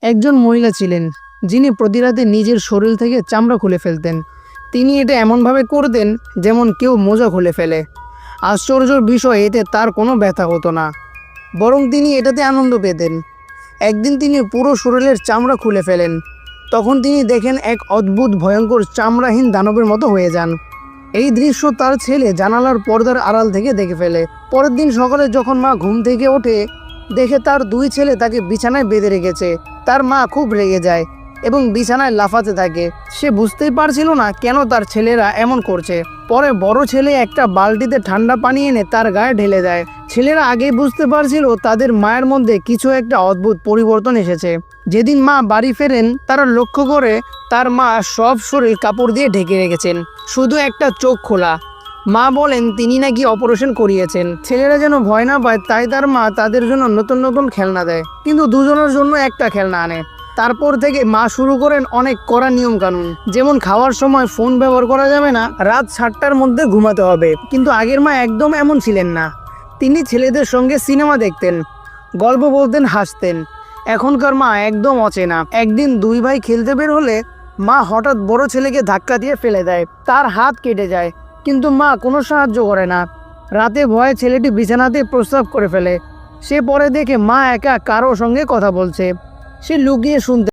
একজন মহিলা ছিলেন যিনি প্রতি রাতে নিজের শরীর থেকে চামড়া খুলে ফেলতেন। তিনি এটা এমনভাবে করতেন যেমন কেউ মোজা খুলে ফেলে। আশ্চর্যের বিষয়, এতে তার কোনো ব্যথা হতো না, বরং তিনি এটাতে আনন্দ পেতেন। একদিন তিনি পুরো শরীরের চামড়া খুলে ফেলেন। তখন তিনি দেখেন এক অদ্ভুত ভয়ঙ্কর চামড়াহীন দানবের মতো হয়ে যান। এই দৃশ্য তার ছেলে জানালার পর্দার আড়াল থেকে দেখে ফেলে। পরের দিন সকালে যখন মা ঘুম থেকে ওঠে, দেখে তার দুই ছেলে তাকে বিছানায় বেঁধে রেখেছে। তার মা খুব রেগে যায় এবং বিছানায় লাফাতে থাকে। সে বুঝতেই পারছিল না কেন তার ছেলেরা এমন করছে। পরে বড় ছেলে একটা বালতিতে ঠান্ডা পানি এনে তার গায়ে ঢেলে দেয়। ছেলেরা আগেই বুঝতে পারছিল তাদের মায়ের মধ্যে কিছু একটা অদ্ভুত পরিবর্তন এসেছে। যেদিন মা বাড়ি ফেরেন, তারা লক্ষ্য করে তার মা সব শরীর কাপড় দিয়ে ঢেকে রেখেছেন, শুধু একটা চোখ খোলা। মা বলেন তিনি নাকি অপারেশন করিয়েছেন। ছেলেরা যেন ভয় না পায় তাই তার মা তাদের জন্য নতুন নতুন খেলনা দেয়, কিন্তু দুজনের জন্য একটা খেলনা আনে। তারপর থেকে মা শুরু করেন অনেক কড়া নিয়ম কানুন, যেমন খাওয়ার সময় ফোন ব্যবহার করা যাবে না, রাত 7টার মধ্যে ঘুমাতে হবে। কিন্তু আগের মা একদম এমন ছিলেন না। তিনি ছেলেদের সঙ্গে সিনেমা দেখতেন, গল্প বলতেন, হাসতেন। এখনকার মা একদম অচেনা। একদিন দুই ভাই খেলতে বের হলে মা হঠাৎ বড় ছেলেকে ধাক্কা দিয়ে ফেলে দেয়। তার হাত কেটে যায়, কিন্তু মা কোনো সাহায্য করে না। রাতে ভয়ে ছেলেটি বিছানাতে প্রস্রাব করে ফেলে। সে পরে দেখে মা একা কারো সঙ্গে কথা বলছে। সে লুকিয়ে শুনতে